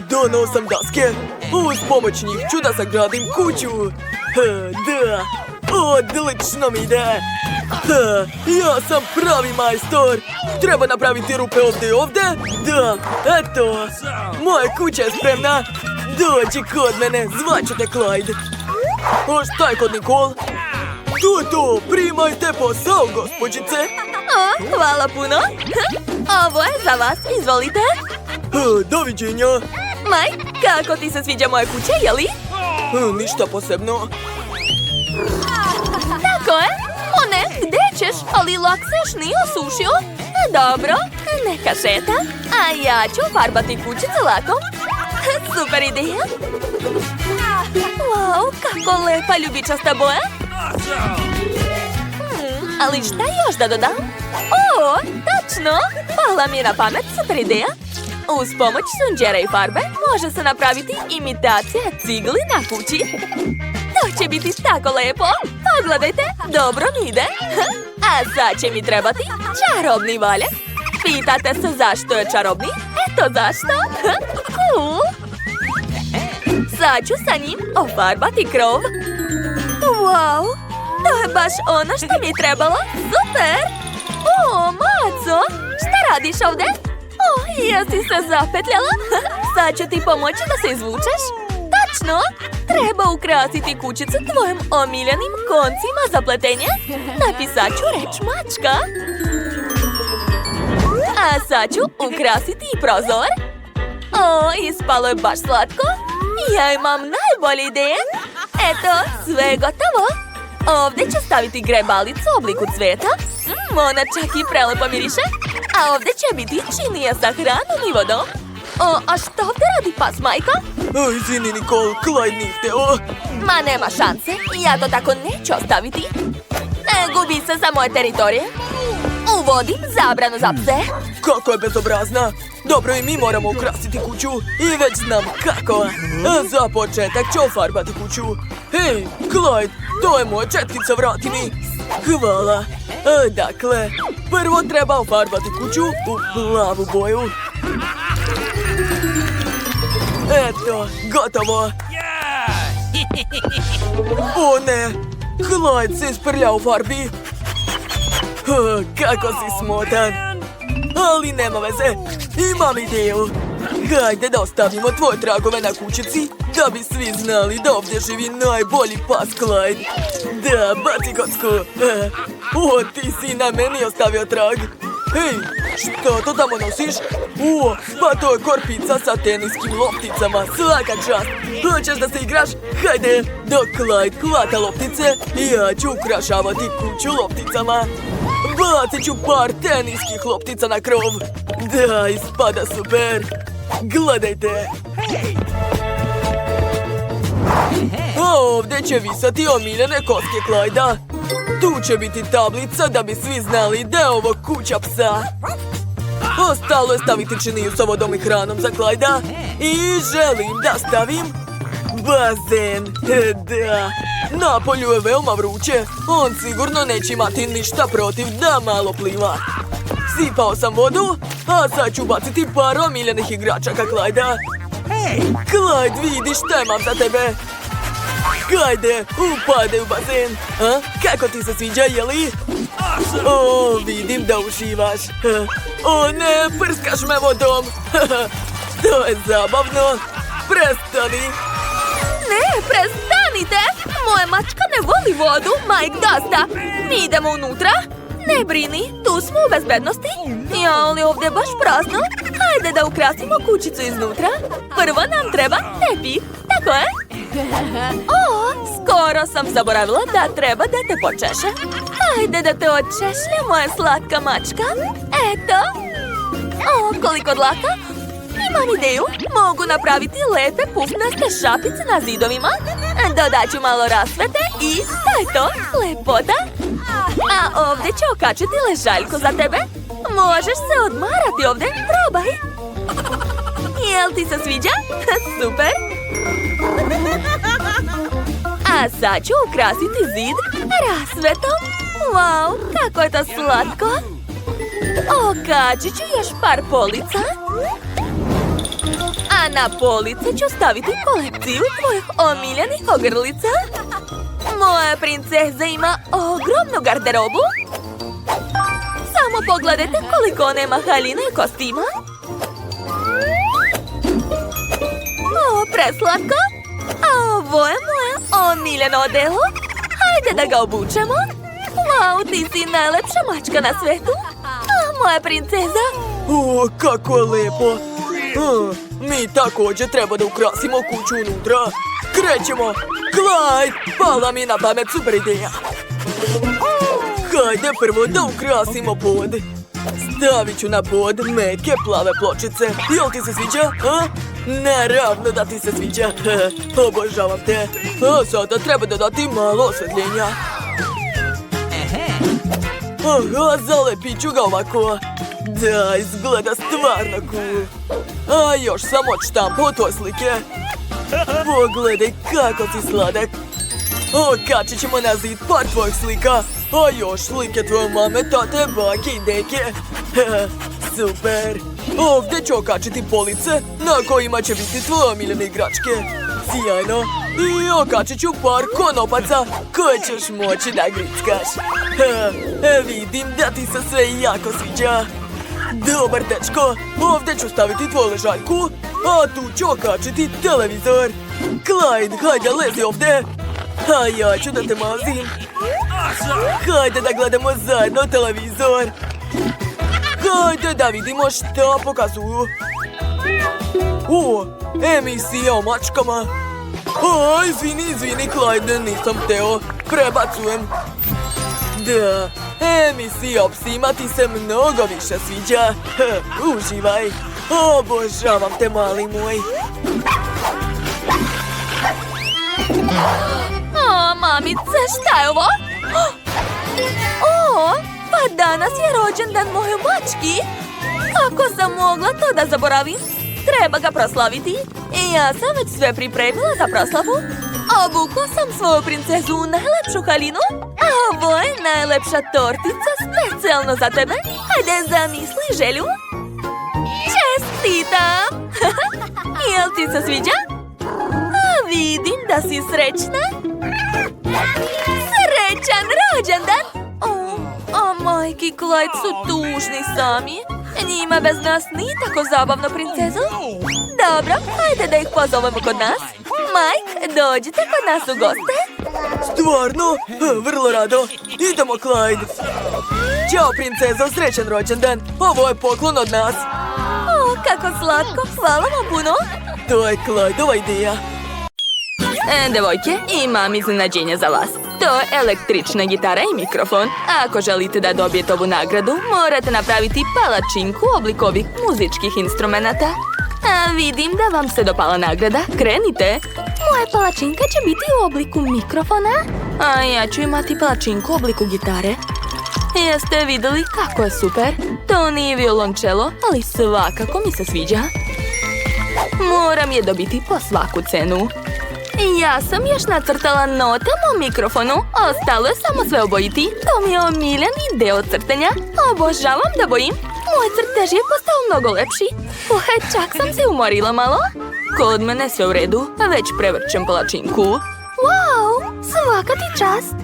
Donao sam daske. Uz pomoć njih ću da sagradim kuću. Da. Odlično mi ide. Ja sam pravi majstor. Treba napraviti rupe ovdje i ovdje. Da, eto. Moja kuća je spremna. Dođi kod mene, zvaću te Clyde. A šta je kod Nicole? To, primajte posao, gospođice. O, hvala puno. Ovo je za vas, izvolite. Doviđenja. Mike, kako ti se sviđa moja kuća, jeli? Ništa posebno. Tako je. O ne, gdje ćeš? Ali lak se još nije osušio. Dobro, neka šeta. A ja ću farbati kućicu lakom. Super ideja. Wow, kako lepa ljubičasta boja. Ali šta još da dodam? O, tačno! Pala mi je na pamet, super ideja. Uz pomoć sunđera i farbe može se napraviti imitacija cigli na kući. To će biti tako lepo. Pogledajte, dobro mi ide. A sad će mi trebati čarobni valjak. Pitate se zašto je čarobni? Eto zašto. Cool. Sad ću sa njim ofarbati krov. Wow, to je baš ono što mi je trebalo. Super. O, Maco, šta radiš ovdje? O, jesi se zapetljala? Sad ću ti pomoći da se izvučeš. Tačno, treba ukrasiti kućicu tvojim omiljenim koncima za pletenje. Napisat ću reč mačka. A sad ću ukrasiti i prozor. O, ispalo je baš slatko. Ja imam najbolje ideje. Eto, sve je gotovo. Ovdje ću staviti grebalicu u obliku cveta. Ona čak i prelepo miriše. A ovdje će biti činija sa hranom i vodom. O, a što ovdje radi pas, majka? Izvini, Nicole, Clyde nije hteo. Ma nema šanse, ja to tako neću ostaviti. Gubi se sa moje teritorije. Uvodim zabranu za pse. Kako je bezobrazna. Dobro, i mi moramo ukrasiti kuću. I već znam kako. Za početak ću ofarbati kuću. Hej, Clyde, to je moja četkica, vrati mi. Hvala. Dakle, prvo treba ofarbati kuću u plavu boju. Eto, gotovo. O ne, Clyde se isprljao u farbi. Kako si smotan. Ali nema veze, imam ideju. Hajde da ostavimo tvoje tragove na kućici, da bi svi znali da ovdje živi najbolji pas Clyde. Da, baci kocku. O, ti si na meni ostavio trag. Hej, što to tamo nosiš? O, pa to je korpica sa teniskim lopticama, svaka čast. Hoćeš da se igraš? Hajde, dok Clyde hvata loptice, ja ću ukrašavati kuću lopticama. Bacit ću par teniskih loptica na krov. Da, ispada super. Gledajte. A ovdje će visati omiljene koske Clyda. Tu će biti tablica da bi svi znali da je ovo kuća psa. Ostalo je staviti činiju sa vodom i hranom za Clyda. I želim da stavim bazen. Da. Napolju je veoma vruće. On sigurno neće imati ništa protiv da malo pliva. Sipao sam vodu, a sad ću baciti par omiljenih igračaka Clyda. Clyde, vidi šta imam za tebe. Hajde, upadaj u bazen. Kako ti se sviđa, jeli? O, vidim da uživaš. O ne, prskaš me vodom. To je zabavno. Prestani. Ne, prestanite! Moja mačka ne voli vodu, Mike, dosta. Mi idemo unutra. Ne brini, tu smo u bezbednosti. Ja, ali ovdje je baš prazno. Hajde da ukrasimo kućicu iznutra. Prvo nam treba tepih, tako je? O, skoro sam zaboravila da treba da te počeše. Hajde da te očešlja, moja slatka mačka. Eto. O, koliko dlaka. Imam ideju, mogu napraviti lepe pufnaste šapice na zidovima. Dodat ću malo rasvete i to je to, lepota. A ovdje ću okačiti ležaljku za tebe. Možeš se odmarati ovdje, probaj. Jel ti se sviđa? Super. A sad ću ukrasiti zid rasvetom. Wow, kako je to slatko. Okačit ću još par polica. A na police ću staviti kolekciju tvojih omiljenih ogrlica. Moja princeza ima ogromnu garderobu. Samo pogledajte koliko nema haljina i kostima. O, preslatko. A ovo je moje omiljeno odelo. Hajde da ga obučemo. Wow, ti si najlepša mačka na svetu. A, moja princeza. O, kako je lepo. Mi također treba da ukrasimo kuću unutra. Krećemo. Clyde, pala mi na pamet super ideja. Hajde prvo da ukrasimo pod. Stavit ću na pod meke plave pločice. Jel ti se sviđa? A? Naravno da ti se sviđa. Obožavam te. A sada treba dodati malo osvetljenja. Aha, zalepit ću ga ovako. Da, izgleda stvarno cool. A još sam odštampao tvoje slike. Pogledaj kako si sladak. Okačit ćemo na zid par tvojih slika. A još slike tvoje mame, tate, bake i deke. Super. Ovdje ću okačiti police na kojima će biti tvoje omiljene igračke. Sjajno. I okačit ću par konopaca koje ćeš moći da grickaš. Vidim da ti se sve jako sviđa. Dobar dečko, ovdje ću staviti tvoju ležaljku, a tu ću okačiti televizor. Clyde, hajde lezi ovdje. A ja ću da te mazim. Hajde da gledamo zajedno televizor. Hajde da vidimo šta pokazuju. O, emisija o mačkama. O, izvini, Clyde, nisam hteo. Prebacujem. Da, emisija o psima ti se mnogo više sviđa. Uživaj. Obožavam te, mali moj. O, mamice, šta je ovo? O, pa danas je rođendan moje mački. Kako sam mogla to da zaboravim? Treba ga proslaviti. I ja sam već sve pripremila za proslavu. Obukla sam svoju princezu u najlepšu haljinu. A ovo je najlepša tortica specijalno za tebe. Hajde, zamisli želju. Čestitam! Jel ti se sviđa? A vidim da si srećna. Srećan rođendan! O, majki, Clyde su tužni sami. Njima bez nas nije tako zabavno, princezo. Dobro, hajde da ih pozovemo kod nas. Mike, dođite kod nas u goste. Stvarno? Vrlo rado. Idemo, Clyde. Ćao, princezo, srećan rođendan. Ovo je poklon od nas. O, kako slatko, hvala vam puno. To je Clydeova ideja. Devojke, imam iznenađenje za vas. To je električna gitara i mikrofon. Ako želite da dobijete ovu nagradu, morate napraviti palačinku u obliku ovih muzičkih instrumenata. A vidim da vam se dopala nagrada. Krenite! Moja palačinka će biti u obliku mikrofona, a ja ću imati palačinku u obliku gitare. Jeste vidjeli kako je super? To nije violončelo, ali svakako mi se sviđa. Moram je dobiti po svaku cenu. Ja sam još nacrtala note u mikrofonu. Ostalo je samo sve obojiti. To mi je omiljeni deo crtenja. Obožavam da bojim. Moj crtež je postao mnogo lepši. Čak sam se umorila malo. Kod mene sve u redu, već prevrćem palačinku. Wow, svaka ti čast.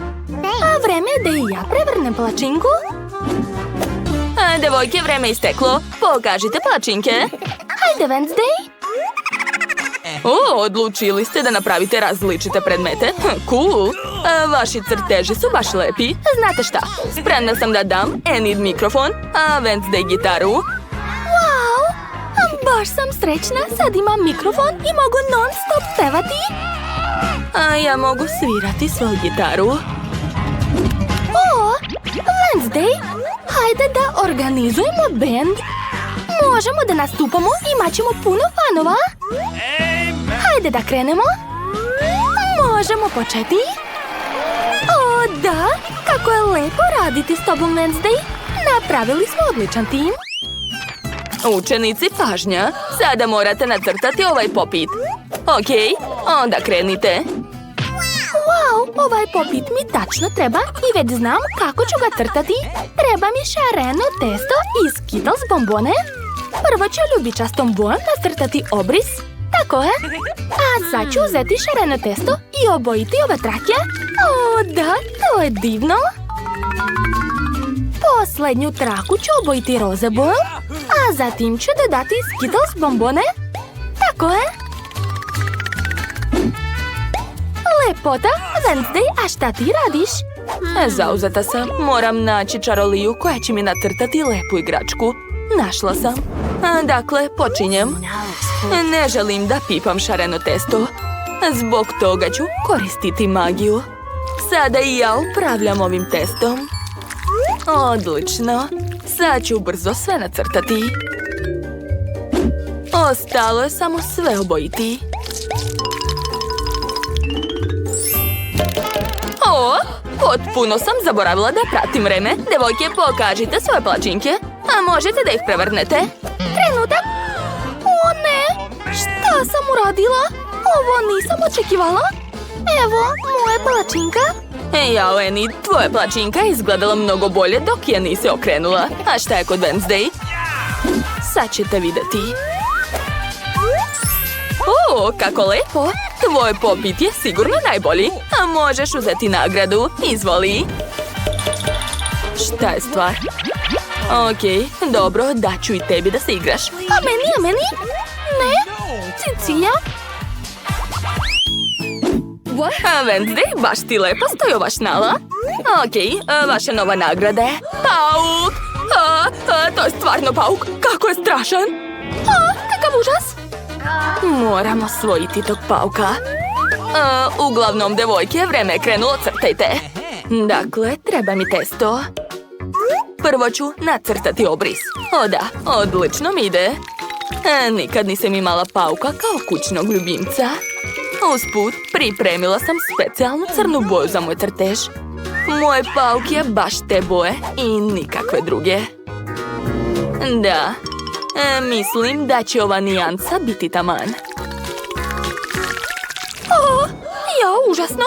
A vreme je da i ja prevrnem palačinku. Devojke, vreme je isteklo. Pokažite palačinke. Hajde, Wednesday. Odlučili ste da napravite različite predmete. Cool! Vaši crteži su baš lepi. Znate šta? Spremna sam da dam Enid mikrofon, a Wednesday gitaru. Wow! Baš sam srećna. Sad imam mikrofon i mogu non stop pevati. A ja mogu svirati svoju gitaru. O! Wednesday! Hajde da organizujemo band. Možemo da nastupamo i imat ćemo puno fanova. Hajde da krenemo. Možemo početi. O, da! Kako je lepo raditi s tobom, Wednesday. Napravili smo odličan tim. Učenici, pažnja. Sada morate nacrtati ovaj popit. Okej, onda krenite. Wow, ovaj popit mi tačno treba i već znam kako ću ga crtati. Treba mi šareno testo i Skittles bombone. Prvo ću ljubičastom bojom nacrtati obris. Tako je. A sad ću uzeti šareno testo i obojiti ove trake. O, da, to je divno. Posljednju traku ću obojiti roze bojom, a zatim ću dodati Skittles bombone. Tako je. Lepota, Wednesday, a šta ti radiš? Zauzeta sam. Moram naći čaroliju koja će mi nacrtati lepu igračku. Našla sam. Dakle, počinjem. Ne želim da pipam šareno testo. Zbog toga ću koristiti magiju. Sada i ja upravljam ovim testom. Odlično. Sad ću brzo sve nacrtati. Ostalo je samo sve obojiti. O, potpuno sam zaboravila da pratim vreme. Devojke, pokažite svoje palačinke. A možete da ih prevrnete? Trenutak. O ne, šta sam uradila? Ovo nisam očekivala. Evo, moja palačinka. Jao, Enid, tvoja palačinka je izgledala mnogo bolje dok je nisi okrenula. A šta je kod Wednesday? Sad ćete vidjeti. O, kako lepo! Tvoj popit je sigurno najbolji. A možeš uzeti nagradu. Izvoli. Šta je stvar? Okej, dobro, daću i tebi da se igraš. A meni? Ne, Cicilija. A Wednesday, baš ti lepo stoji ova šnala. Okej, vaša nova nagrada je pauk. To je stvarno pauk. Kako je strašan. Kakav užas. Moram osvojiti tog pauka. Uglavnom, devojke, vreme je krenulo, crtajte. Dakle, treba mi testo. Prvo ću nacrtati obris. O da, odlično mi ide. Nikad nisam imala pauka kao kućnog ljubimca. Usput, pripremila sam specijalnu crnu boju za moj crtež. Moj pauk je baš te boje i nikakve druge. Da, mislim da će ova nijansa biti taman. O, jo, užasno.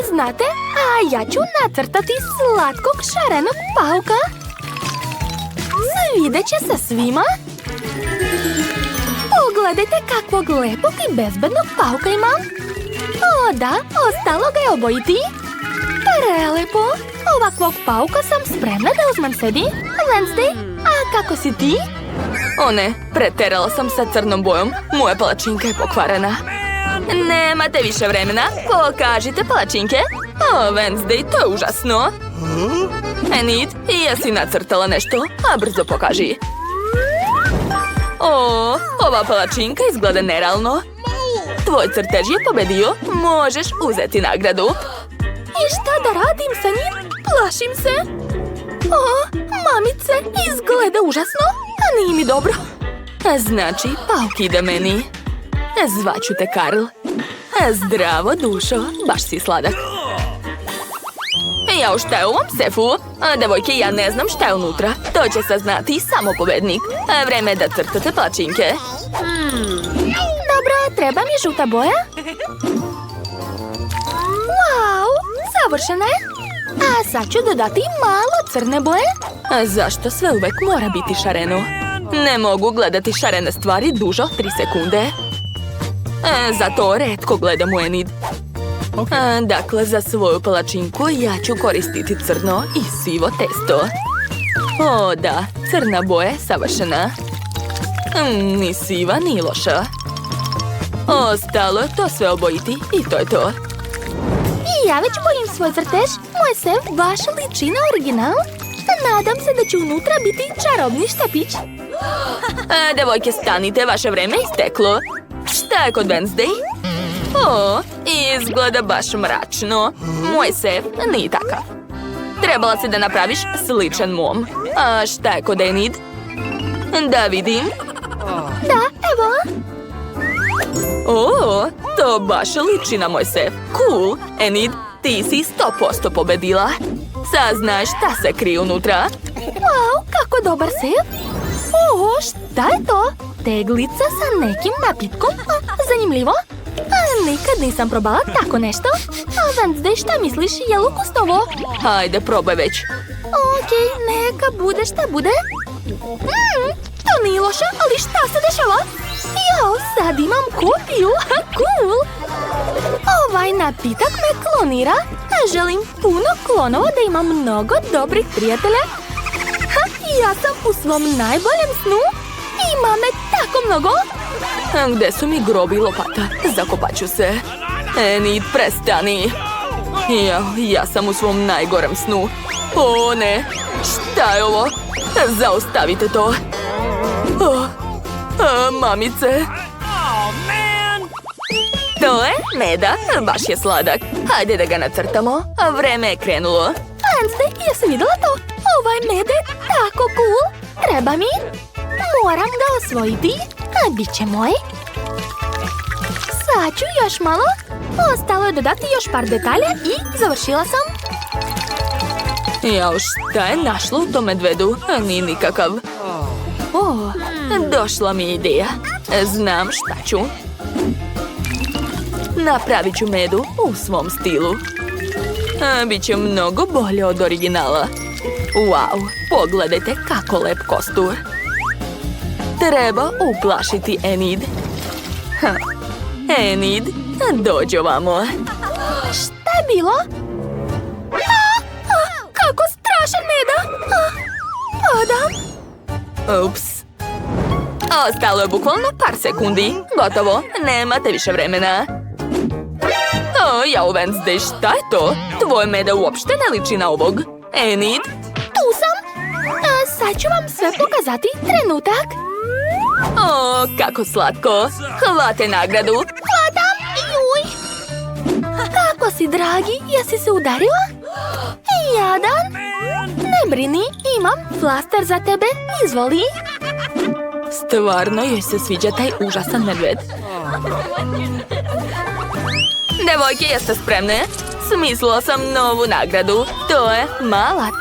Znate, a ja ću nacrtati slatkog šarenog pauka. Svidjet će se svima. Pogledajte kakvog lepog i bezbednog pauka imam. O da, ostalo ga je obojiti. Prelepo. Ovakvog pauka sam spremna da uzmem sebi. Wednesday, a kako si ti? O ne, preterala sam sa crnom bojom. Moja palačinka je pokvarena. Nemate više vremena. Pokažite palačinke. O, Wednesday, to je užasno. Enid, jesi nacrtala nešto? A brzo pokaži. O, ova palačinka izgleda nerealno. Tvoj crtež je pobedio. Možeš uzeti nagradu. I šta da radim sa njim? Plašim se. O, mamice, izgleda užasno. A nije mi dobro. Znači, pauk ide meni. Zvaću te, Karl. Zdravo, dušo. Baš si sladak. Jao, šta je u ovom sefu? Devojke, ja ne znam šta je unutra. To će saznati samo pobednik. Vreme je da crtate palačinke. Dobro, treba mi žuta boja. Wow, savršena je. A sad ću dodati malo crne boje. Zašto sve uvek mora biti šareno? Ne mogu gledati šarene stvari duže od 3 sekunde. Zato retko gledam u Enid. Dakle, za svoju palačinku ja ću koristiti crno i sivo testo. O da, crna boja je savršena. Ni siva, ni loša. Ostalo je to sve obojiti i to je to. I ja već bojim svoj crtež. Moj sef baš liči na original. Nadam se da će unutra biti čarobni štapić. Devojke, stanite, vaše vreme isteklo. Šta je kod Wednesday? O, izgleda baš mračno. Moj sef nije takav. Trebala si da napraviš sličan mom. A šta je kod Enid? Da vidim. Da, evo. O, to baš liči na moj sef. Cool. Enid, ti si 100% pobedila. Saznaj šta se krije unutra. Wow, kako dobar sef. O, šta je to? Teglica sa nekim napitkom? Zanimljivo. Nikad nisam probala tako nešto. Wednesday, šta misliš? Je li ukusno ovo? Hajde, probaj već. Okej, neka bude šta bude. To nije loše, ali šta se dešava? Jao, sad imam kopiju, cool! Ovaj napitak me klonira, a želim puno klonova da imam mnogo dobrih prijatelja. Ja sam u svom najboljem snu i ima me tako mnogo. Gde su mi grob i lopata? Zakopat ću se. Enid, prestani. Ja sam u svom najgorem snu. O ne, šta je ovo? Zaustavite to. Mamice. To je meda, baš je sladak. Hajde da ga nacrtamo, vreme je krenulo. Wednesday, jesi vidjela to? Ovaj med je tako cool. Treba mi. Moram ga osvojiti, a bit će moj. Sad ću još malo. Ostalo je dodati još par detalja i završila sam. Jao, šta je našlo u tom medvedu? Nije nikakav. Došla mi je ideja. Znam šta ću. Napravit ću medu u svom stilu. Biće mnogo bolje od originala. Wow, pogledajte kako lep kostur. Treba uplašiti Enid. Enid, dođi ovamo. Šta je bilo? Kako strašan meda! Padam. Ups. Ostalo je bukvalno par sekundi. Gotovo, nemate više vremena. Jao, Wednesday, šta je to? Tvoje meda uopšte ne liči na ovog. Enid? Tu sam. Sad ću vam sve pokazati. Trenutak. Kako slatko. Hvate nagradu. Hvatam. Juj. Kako si, dragi? Jesi se udarila? Jadan. Ne brini, imam flaster za tebe. Izvoli. Stvarno joj se sviđa taj užasan medved. Devojke, jeste spremne? Smislila sam novu nagradu. To je malac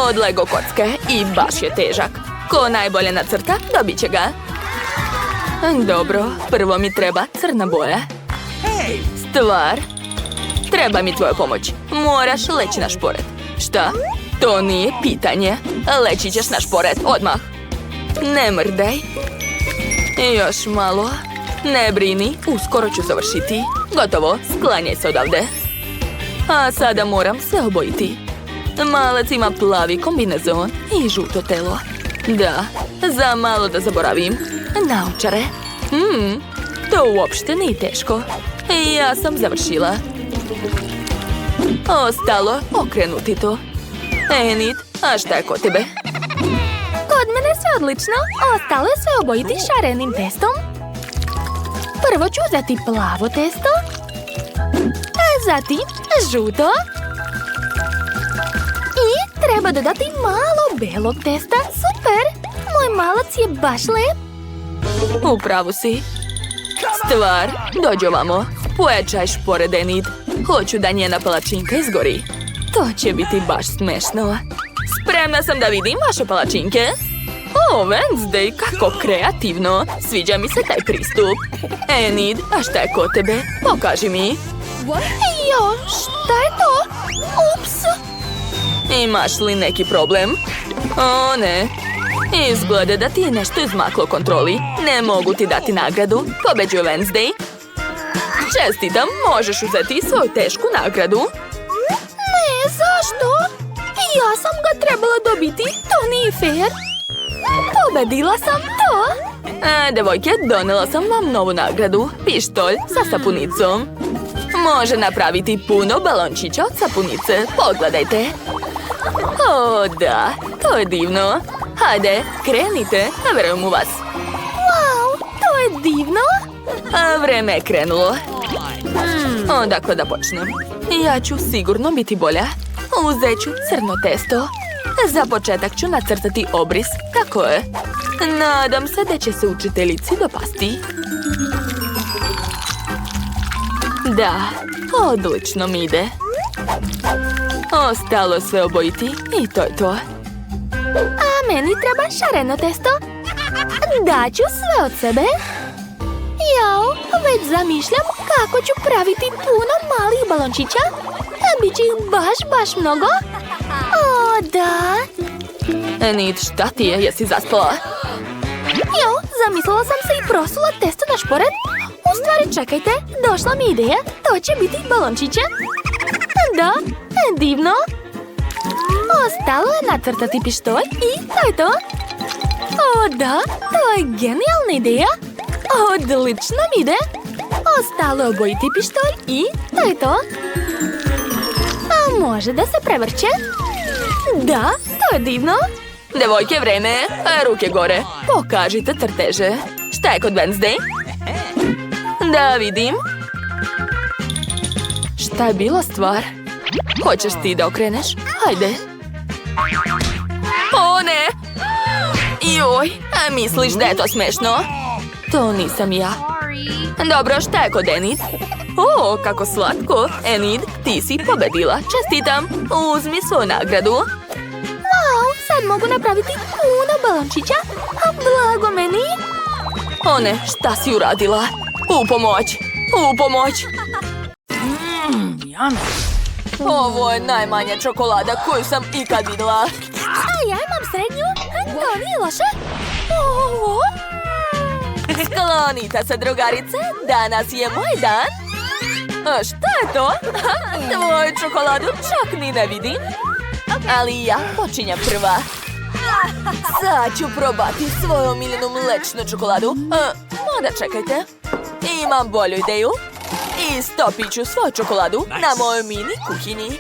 od Lego kocke i baš je težak. Ko najbolje nacrta, dobit će ga. Dobro, prvo mi treba crna boja. Stvar, treba mi tvoja pomoć. Moraš leći na šporet. Šta? To nije pitanje. Leći ćeš na šporet odmah. Ne mrdaj. Još malo. Ne brini, uskoro ću završiti. Gotovo, sklanjaj se odavde. A sada moram se obojiti. Malac ima plavi kombinezon i žuto telo. Da, za malo da zaboravim. Naočare. To uopšte nije teško. Ja sam završila. Ostalo okrenuti to. Enid, a šta je kod tebe? Kod mene sve odlično. Ostalo je sve obojiti šarenim testom. Prvo ću uzeti plavo testo, a zatim žuto. I treba dodati malo belog testa. Super! Moj malac je baš lep. Upravo si. Stvar, dođi ovamo. Pojačaj špored, Enid. Hoću da njena palačinka izgori. To će biti baš smešno. Spremna sam da vidim vaše palačinke. Wednesday, kako kreativno. Sviđa mi se taj pristup. Enid, a šta je kod tebe? Pokaži mi. Jo, šta je to? Ups. Imaš li neki problem? O ne. Izgleda da ti je nešto izmaklo kontroli. Ne mogu ti dati nagradu. Pobeđuje Wednesday. Čestitam, možeš uzeti svoju tešku nagradu. Ne, zašto? Ja sam ga trebala dobiti. To nije fair. Pobedila sam to. Devojke, donela sam vam novu nagradu. Pištolj sa sapunicom. Može napraviti puno balončića od sapunice. Pogledajte. O, da, to je divno. Hajde, krenite, verujem u vas. Wow, to je divno. Vreme je krenulo. Odakle da počnem? Ja ću sigurno biti bolja. Uzet ću crno testo. Za početak ću nacrtati obris, tako je. Nadam se da će se učiteljici dopasti. Da, odlično mi ide. Ostalo sve obojiti i to je to. A meni treba šareno testo. Daću sve od sebe. Jao, već zamišljam kako ću praviti puno malih balončića. Biće ih baš mnogo. O, da. Enid, šta ti je? Jesi zaspala? Jo, Zamislila sam se i prosula testo na šporet. U stvari, čekajte, došla mi ideja. To će biti balončiće. Da, divno. Ostalo je nacrtati pištolj i to je to. O da, to je genijalna ideja. Odlično mi ide. Ostalo je obojiti pištolj i to je to. A može da se prevrće? Da, to je divno. Devojke, vreme, ruke gore. Pokažite crteže. Šta je kod Wednesday? Da vidim. Šta je bila stvar? Hoćeš ti da okreneš? Hajde. O ne! Joj, a misliš da je to smešno? To nisam ja. Dobro, šta je kod Enid? O, kako slatko. Enid, ti si pobedila. Čestitam. Uzmi svoju nagradu. Wow, sad mogu napraviti puno balončića. A blago meni. O ne, šta si uradila? U pomoć! U pomoć! Ovo je najmanja čokolada koju sam ikad vidjela. A ja imam srednju. To nije loše. Sklonite se, drugarice. Danas je moj dan. A šta je to? Tvoju čokoladu čak ni ne vidim. Ali ja počinjem prva. Sad ću probati svoju omiljenu mlečnu čokoladu. Možda čekajte. Imam bolju ideju. Istopit ću svoju čokoladu na mojoj mini kuhinji.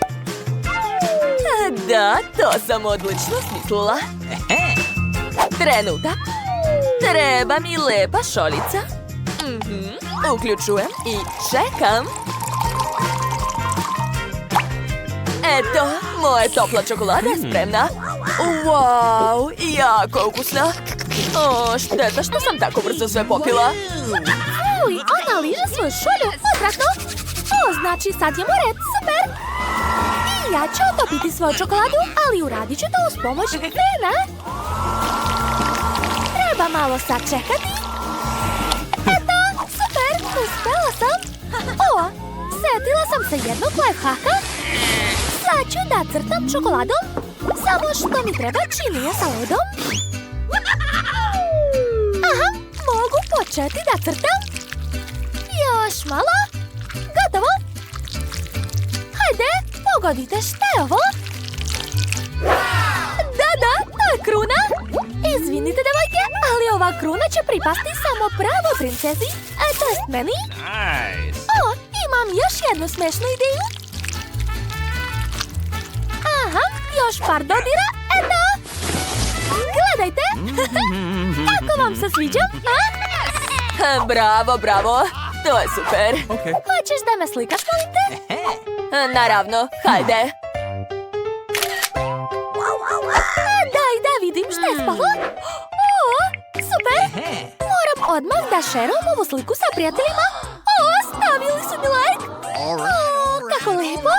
Da, to sam odlično smislila. Trenutak. Treba mi lepa šoljica. Uključujem i čekam. Eto, moja topla čokolada je spremna. Wow, jako ukusna. O, šteta što sam tako brzo sve popila. Uj, ona liže svoju šolju, odvratno. O, znači sad je red, super. I ja ću otopiti svoju čokoladu, ali uradit ću to uz pomoć fena. Treba malo sačekati. Eto, super, uspela sam. O, setila sam se jednog lifehacka. Sad ću da crtam čokoladom, samo što mi treba činije sa ledom. Aha, mogu početi da crtam. Još malo. Gotovo. Hajde, pogodite šta je ovo? Da, to je kruna. Izvinite, devojke, ali ova kruna će pripasti samo pravoj princezi, to jest meni. O, imam još jednu smešnu ideju. Aha, još par dodira, eto! Gledajte! Kako vam se sviđam, a? Bravo, bravo! To je super! Hoćeš da me slikaš, molim te? Naravno, hajde! Da vidim šta je spalo. O, super! Moram odmah da šerujem ovu sliku sa prijateljima. O, stavili su mi like! O, kako lepo!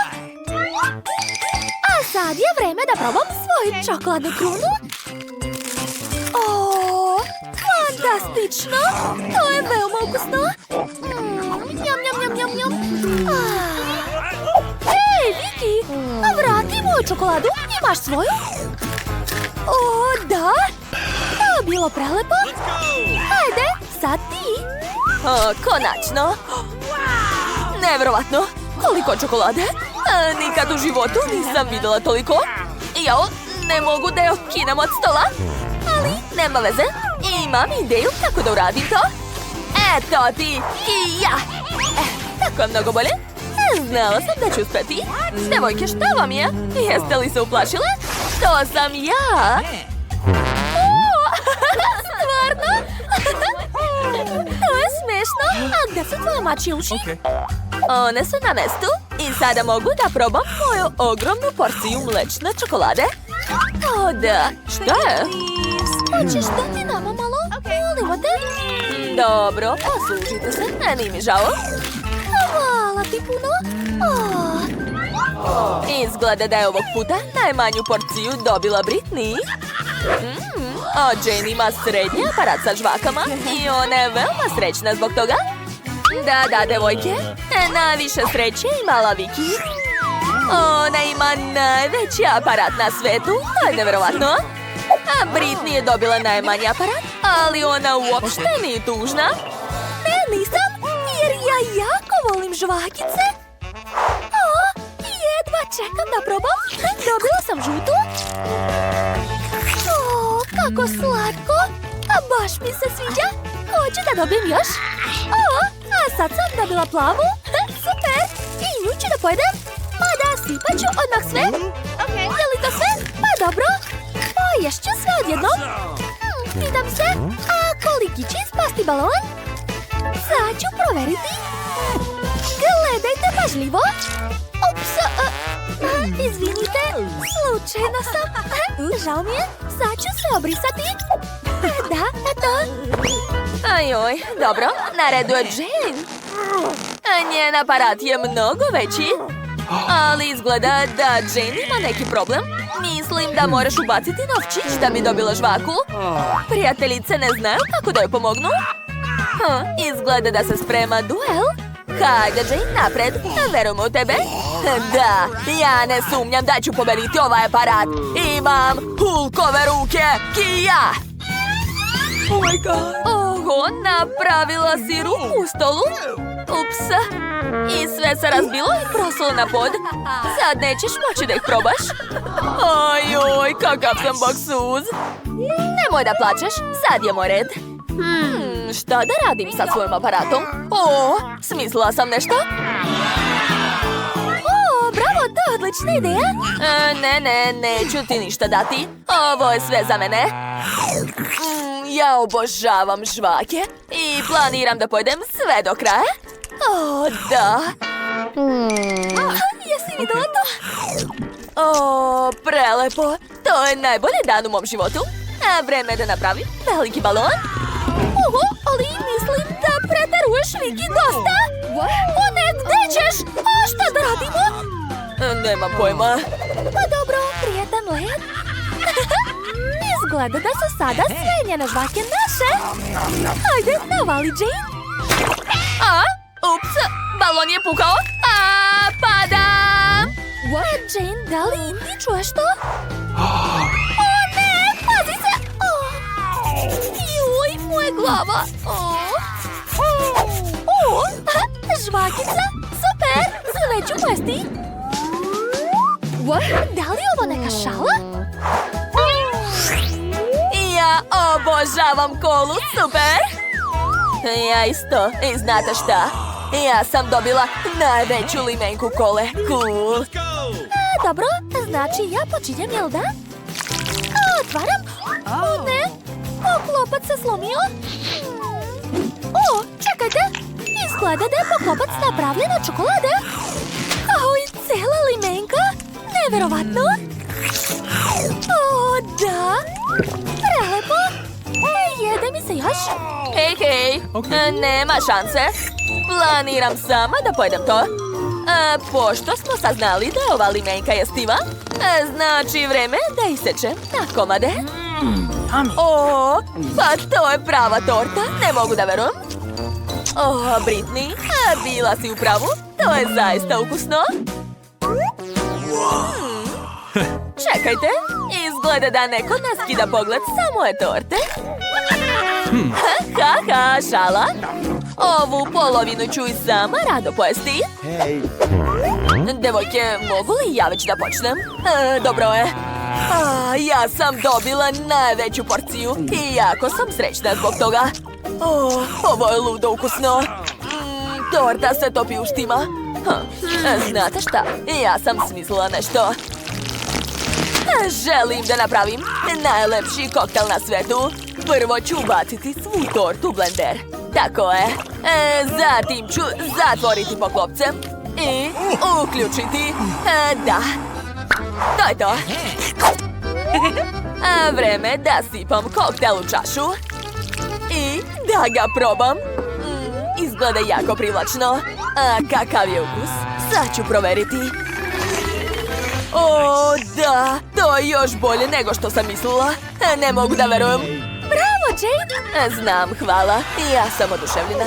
A sad je vreme da probam svoju čokoladnu krunu. O, fantastično! To je veoma ukusno. Njam. Hej, Viki! Vrati moju čokoladu. Imaš svoju? O, da? To je bilo prelepo. Hajde, sad ti. Konačno. Nevjerovatno. Koliko čokolade? Nikad u životu nisam vidjela toliko. Jao, ne mogu da je okinem od stola. Ali nema veze. Imam ideju kako da uradim to. Eto ti i ja. Tako je mnogo bolje. Znala sam da ću uspeti. Devojke, šta vam je? Jeste li se uplašile? To sam ja. Stvarno? To je smešno. A gde su tvoje mačje uši? One su na mestu. I sada mogu da probam moju ogromnu porciju mlečne čokolade. O da, šta je? Hoćeš dati nama malo? Volimo te. Dobro, poslužite se, nije mi žao. Hvala ti puno. Izgleda da je ovog puta najmanju porciju dobila Britney. A Jane ima srednji aparat sa žvakama i ona je veoma srećna zbog toga. Da, devojke, najviše sreće imala Viki. Ona ima najveći aparat na svetu, to je nevjerovatno. A Britney je dobila najmanji aparat, ali ona uopšte nije tužna. Ne, nisam, jer ja jako volim žvakice. O, jedva čekam da probam. Dobila sam žutu. O, kako slatko. A baš mi se sviđa. Hoću da dobijem još. O, a sad sam dobila plavu. Super. I nju ću da pojedem. Pa da, sipat ću odmah sve. Je li to sve? Pa dobro. Poješću sve odjednom. Pitam se, a koliki će ispasti balon? Sad ću proveriti. Gledajte pažljivo. Ups, izvinite, slučajno sam. Žao mi je, sad ću se obrisati. Da, eto. Ajoj, dobro, na redu je Jane. Njen aparat je mnogo veći. Ali izgleda da Jane ima neki problem. Mislim da moraš ubaciti novčić da bi dobila žvaku. Prijateljice ne znaju kako da joj pomognu. Izgleda da se sprema duel. Hajde, Jane, napred. Verujem u tebe. Da, ja ne sumnjam da ću pobediti ovaj aparat. Imam Hulkove ruke, Kija! Oh my god. Oho, napravila si ruku u stolu. Ups. I sve se razbilo i prosulo na pod. Sad nećeš moći da ih probaš. Ajoj, kakav sam baksuz. Nemoj da plačeš, sad je moj red. Šta da radim sa svojim aparatom? O, smislila sam nešto. O, bravo, to je odlična ideja. Ne, neću ti ništa dati. Ovo je sve za mene. Ja obožavam žvake i planiram da pojedem sve do kraja. O, da. Jesi videla to? O, prelepo. To je najbolji dan u mom životu. A vreme je da napravim veliki balon. Oho, ali mislim da preteruješ, Viki, dosta. O ne, gde ćeš? A šta da radimo? Nemam pojma. Pa dobro, prijetan let. Izgleda da su sada sve njene žvake naše. Hajde, navali, Jane. A? Ups, balon je pukao. A, padam. Jane, da li ti čuješ to? O ne, pazi se. Juj, moja glava. Žvakica, super, sve ću pojesti. Da li je ovo neka šala? Ja obožavam kolu, super. Ja isto, i znate šta? Ja sam dobila najveću limenku kole, cool. Dobro, znači ja počinjem, jel da? Otvaram. O ne, poklopac se slomio. O, čekajte, izgleda da je poklopac napravljen od čokolade. Kao i cela limenka, neverovatno. O, da, prelepo. Jede mi se još. Hej, nema šanse. Planiram sama da pojedem to. Pošto smo saznali da je ova limenka jestiva, znači vreme da isečem na komade. O, pa to je prava torta, ne mogu da verujem. O, Britney, bila si u pravu, to je zaista ukusno. Čekajte, izgleda da neko nas skida pogled sa moje torte. Haha, šala. Ovu polovinu ću i sama rado pojesti. Devojke, mogu li ja već da počnem? Dobro je. Ja sam dobila najveću porciju i jako sam srećna zbog toga. Ovo je ludo ukusno. Torta se topi u štima. Znate šta? Ja sam smislila nešto. Želim da napravim najlepši koktel na svetu. Prvo ću ubaciti svu tortu u blender. Tako je. Zatim ću zatvoriti poklopcem i uključiti. Da. To je to. Vreme da sipam koktel u čašu i da ga probam. Izgleda jako privlačno. Kakav je ukus? Sad ću proveriti. O, da, to je još bolje nego što sam mislila. Ne mogu da verujem. Bravo, Jane! Znam, hvala. Ja sam oduševljena.